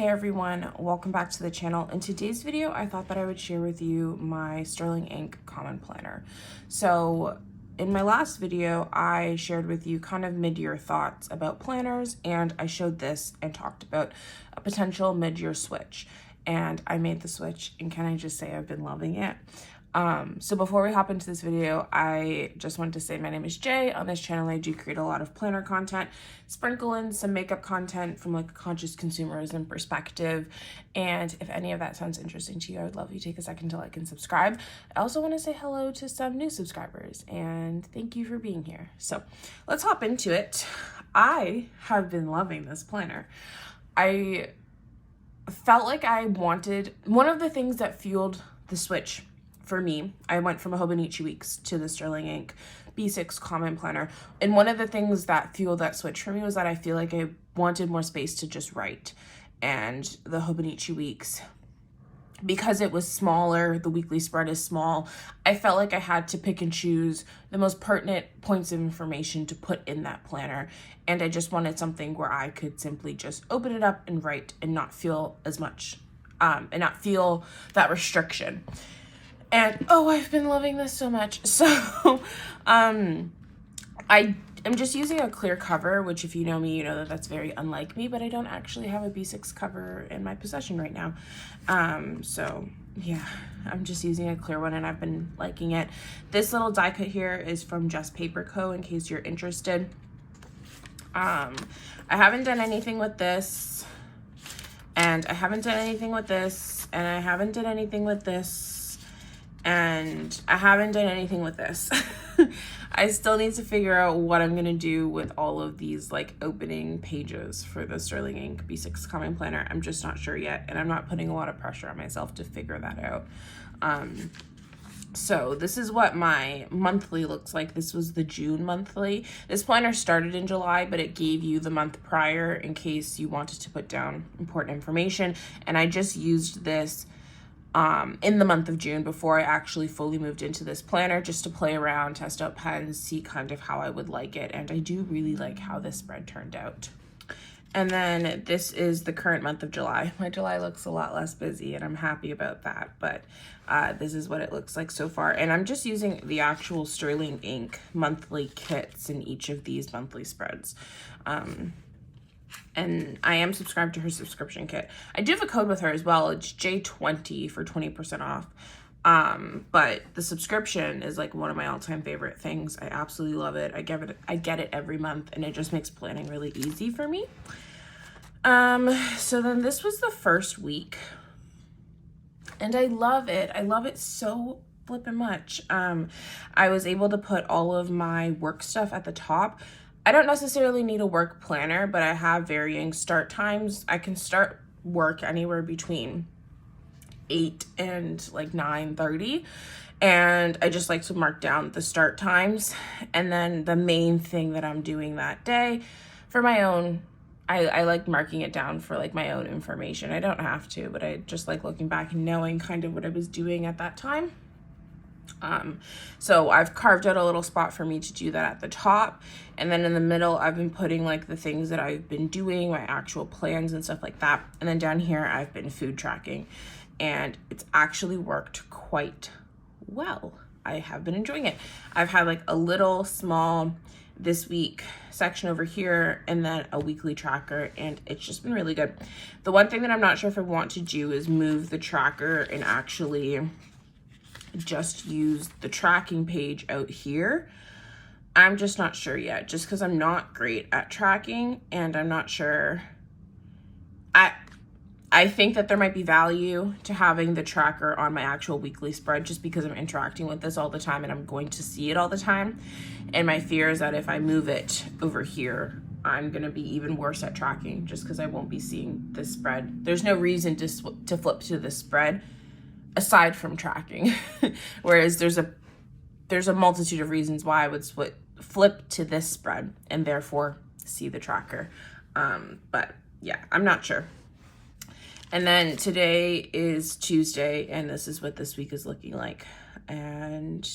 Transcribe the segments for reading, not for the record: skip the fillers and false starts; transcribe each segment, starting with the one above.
Hey everyone, welcome back to the channel. In today's video, I thought that I would share with you my Sterling Ink Common Planner. So in my last video, I shared with you kind of mid-year thoughts about planners, and I showed this and talked about a potential mid-year switch. And I made the switch, and can I just say I've been loving it. So before we hop into this video, I just wanted to say my name is Jay. On this channel, I do create a lot of planner content, sprinkle in some makeup content from like a conscious consumerism perspective. And if any of that sounds interesting to you, I would love you to take a second to like and subscribe. I also want to say hello to some new subscribers and thank you for being here. So let's hop into it. I have been loving this planner. I felt like I wanted, one of the things that fueled the switch for me, I went from a Hobonichi Weeks to the Sterling Ink B6 Common Planner. And one of the things that fueled that switch for me was that I feel like I wanted more space to just write. And the Hobonichi Weeks, because it was smaller, the weekly spread is small, I felt like I had to pick and choose the most pertinent points of information to put in that planner. And I just wanted something where I could simply just open it up and write and not feel as much, and not feel that restriction. And oh, I've been loving this so much. So I am just using a clear cover, which if you know me, you know that that's very unlike me, but I don't actually have a B6 cover in my possession right now. So yeah, I'm just using a clear one and I've been liking it. This little die cut here is from Just Paper Co. in case you're interested. I haven't done anything with this, and I haven't done anything with this, and I haven't done anything with this. And I haven't done anything with this. I still need to figure out what I'm gonna do with all of these like opening pages for the Sterling Ink B6 Common Planner. I'm just not sure yet, and I'm not putting a lot of pressure on myself to figure that out. So this is what my monthly looks like. This was the June monthly. This planner started in July, but it gave you the month prior in case you wanted to put down important information. And I just used this in the month of June before I actually fully moved into this planner, just to play around, test out pens, see kind of how I would like it. And I do really like how this spread turned out. And then this is the current month of July. My July looks a lot less busy and I'm happy about that, but this is what it looks like so far. And I'm just using the actual Sterling Ink monthly kits in each of these monthly spreads. And I am subscribed to her subscription kit. I do have a code with her as well. It's J20 for 20% off. But the subscription is like one of my all-time favorite things. I absolutely love it. I get it every month, and it just makes planning really easy for me. So then this was the first week, and I love it. I love it so flippin' much. I was able to put all of my work stuff at the top. I don't necessarily need a work planner, but I have varying start times. I can start work anywhere between 8 and like 9:30. And I just like to mark down the start times. And then the main thing that I'm doing that day for my own, I like marking it down for like my own information. I don't have to, but I just like looking back and knowing kind of what I was doing at that time. So I've carved out a little spot for me to do that at the top, and then in the middle I've been putting like the things that I've been doing, my actual plans and stuff like that. And then down here I've been food tracking, and it's actually worked quite well. I have been enjoying it. I've had like a little small this week section over here and then a weekly tracker, and it's just been really good. The one thing that I'm not sure if I want to do is move the tracker and actually just use the tracking page out here. I'm just not sure yet, just because I'm not great at tracking, and I'm not sure. I think that there might be value to having the tracker on my actual weekly spread, just because I'm interacting with this all the time and I'm going to see it all the time. And my fear is that if I move it over here, I'm gonna be even worse at tracking, just because I won't be seeing this spread. There's no reason to flip to this spread aside from tracking. Whereas there's a multitude of reasons why I would flip to this spread and therefore see the tracker. But yeah, I'm not sure. And then today is Tuesday, and this is what this week is looking like. And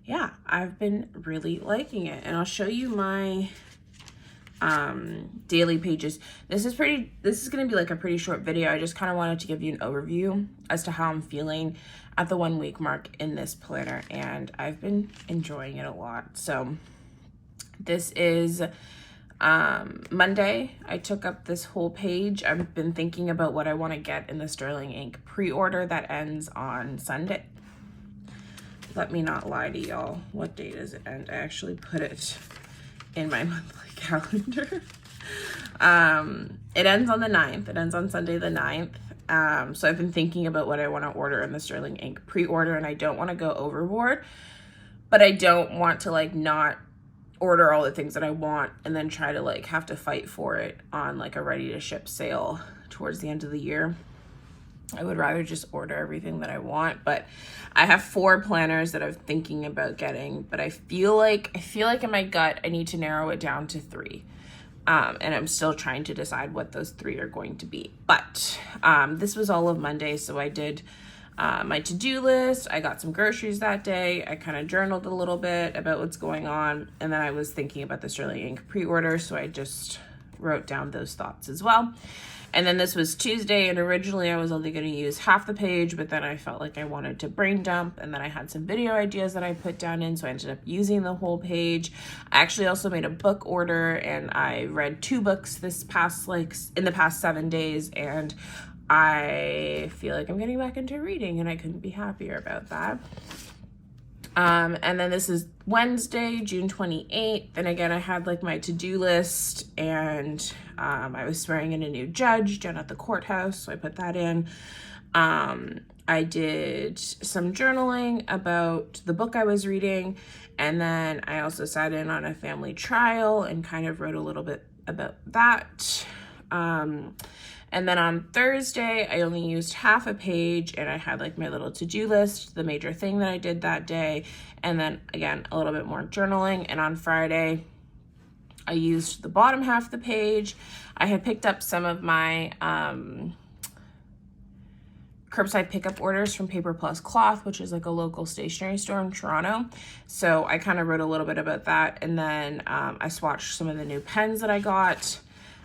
yeah, I've been really liking it. And I'll show you my daily pages. This is going to be like a pretty short video. I just kind of wanted to give you an overview as to how I'm feeling at the 1 week mark in this planner, and I've been enjoying it a lot. So this is Monday. I took up this whole page. I've been thinking about what I want to get in the Sterling Ink pre-order that ends on Sunday. Let me not lie to y'all. What day does it end? I actually put it in my monthly calendar. It ends on the 9th. It ends on Sunday the 9th. So I've been thinking about what I want to order in the Sterling Ink pre-order, and I don't want to go overboard, but I don't want to like not order all the things that I want and then try to like have to fight for it on like a ready to ship sale towards the end of the year. I would rather just order everything that I want, but I have 4 planners that I'm thinking about getting, but I feel like in my gut I need to narrow it down to 3. And I'm still trying to decide what those 3 are going to be. But this was all of Monday, so I did my to-do list. I got some groceries that day. I kind of journaled a little bit about what's going on, and then I was thinking about the Sterling Ink pre-order, so I just wrote down those thoughts as well. And then this was Tuesday, and originally I was only going to use half the page, but then I felt like I wanted to brain dump, and then I had some video ideas that I put down in, so I ended up using the whole page. I actually also made a book order, and I read 2 books in the past 7 days, and I feel like I'm getting back into reading, and I couldn't be happier about that. And then this is Wednesday, June 28th. And again, I had like my to-do list, and I was swearing in a new judge down at the courthouse, so I put that in. I did some journaling about the book I was reading, and then I also sat in on a family trial and kind of wrote a little bit about that. And then on Thursday, I only used half a page, and I had like my little to-do list, the major thing that I did that day, and then again, a little bit more journaling. And on Friday, I used the bottom half of the page. I had picked up some of my curbside pickup orders from Paper Plus Cloth, which is like a local stationery store in Toronto. So I kind of wrote a little bit about that. And then I swatched some of the new pens that I got,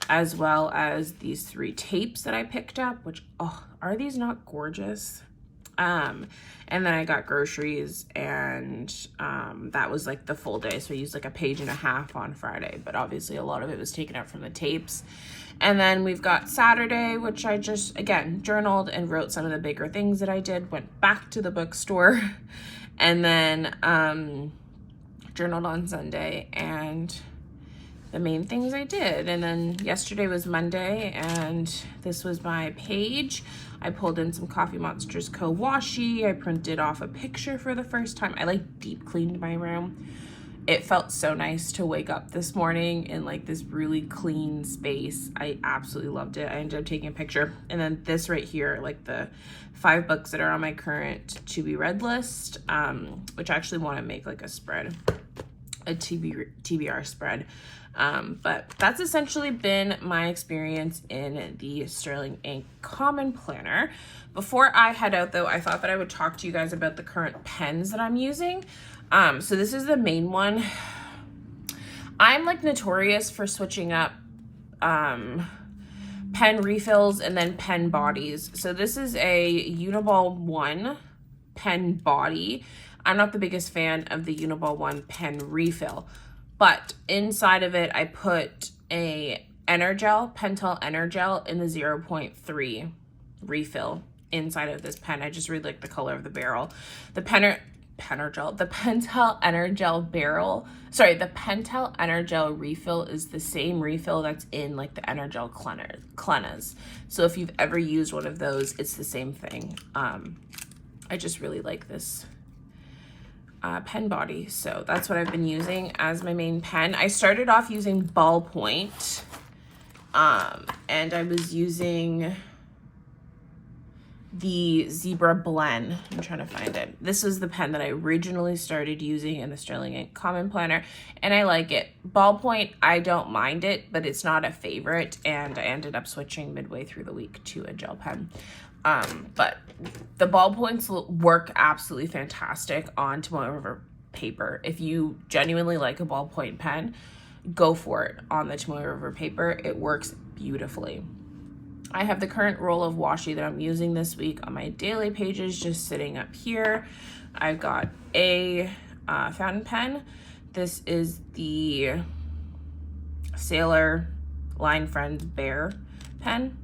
as well as these 3 tapes that I picked up, which, oh, are these not gorgeous? And then I got groceries, and that was like the full day. So I used like a page and a half on Friday, but obviously a lot of it was taken up from the tapes. And then we've got Saturday, which I just, again, journaled and wrote some of the bigger things that I did, went back to the bookstore, and then journaled on Sunday, and the main things I did. And then yesterday was Monday, and this was my page. I pulled in some Coffee Monsters Co. washi. I printed off a picture for the first time. I like deep cleaned my room. It felt so nice to wake up this morning in like this really clean space. I absolutely loved it. I ended up taking a picture. And then this right here, like the 5 books that are on my current to be read list, which I actually want to make like a spread, a TBR spread. But that's essentially been my experience in the Sterling Ink Common Planner. Before I head out though, I thought that I would talk to you guys about the current pens that I'm using. So this is the main one. I'm like notorious for switching up pen refills and then pen bodies. So this is a Uniball 1 pen body. I'm not the biggest fan of the Uniball 1 pen refill, but inside of it, I put a Energel, Pentel Energel in the 0.3 refill inside of this pen. I just really like the color of the barrel. The Pentel Energel barrel, sorry, the Pentel Energel refill is the same refill that's in like the Energel Clenas. So if you've ever used one of those, it's the same thing. I just really like this pen body, so that's what I've been using as my main pen. I started off using ballpoint, and I was using the Zebra Blend. I'm trying to find it. This is the pen that I originally started using in the Sterling Ink Common Planner, and I like it. Ballpoint, I don't mind it, but it's not a favorite, and I ended up switching midway through the week to a gel pen. But the ballpoints work absolutely fantastic on tomorrow paper. If you genuinely like a ballpoint pen, go for it on the Tomoe River paper. It works beautifully. I have the current roll of washi that I'm using this week on my daily pages just sitting up here. I've got a fountain pen. This is the Sailor Line Friends Bear pen.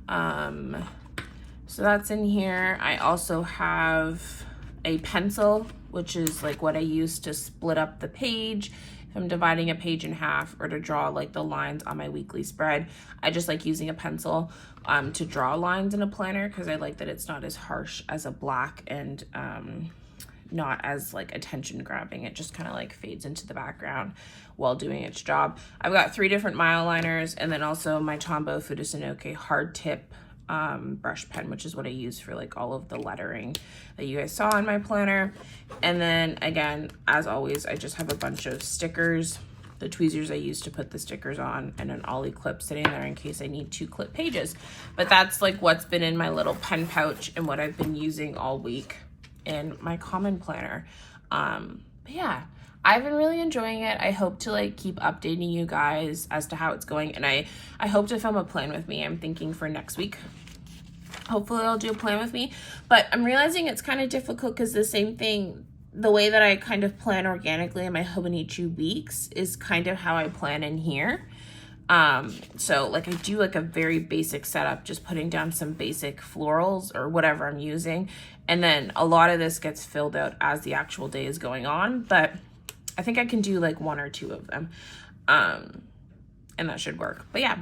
So that's in here. I also have a pencil, which is like what I use to split up the page. If I'm dividing a page in half or to draw like the lines on my weekly spread, I just like using a pencil to draw lines in a planner because I like that it's not as harsh as a black and not as like attention grabbing. It just kind of like fades into the background while doing its job. I've got 3 different mile liners and then also my Tombow Fudosanoke hard tip brush pen, which is what I use for like all of the lettering that you guys saw in my planner. And then again, as always, I just have a bunch of stickers, the tweezers I use to put the stickers on, and an ollie clip sitting there in case I need to clip pages. But that's like what's been in my little pen pouch and what I've been using all week in my common planner. But yeah, I've been really enjoying it. I hope to like keep updating you guys as to how it's going, and I hope to film a plan with me. I'm thinking for next week. Hopefully I'll do a plan with me, but I'm realizing it's kind of difficult because the same thing, the way that I kind of plan organically in my Hobonichi weeks is kind of how I plan in here. So like I do like a very basic setup, just putting down some basic florals or whatever I'm using. And then a lot of this gets filled out as the actual day is going on, but I think I can do like 1 or 2 of them. And that should work. But yeah,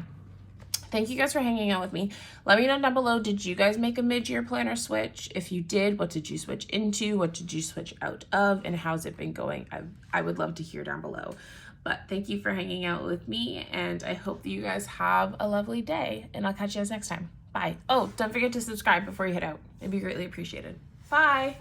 thank you guys for hanging out with me. Let me know down below, did you guys make a mid-year planner switch? If you did, what did you switch into? What did you switch out of? And how's it been going? I would love to hear down below. But thank you for hanging out with me, and I hope that you guys have a lovely day, and I'll catch you guys next time. Bye. Oh, don't forget to subscribe before you head out. It'd be greatly appreciated. Bye.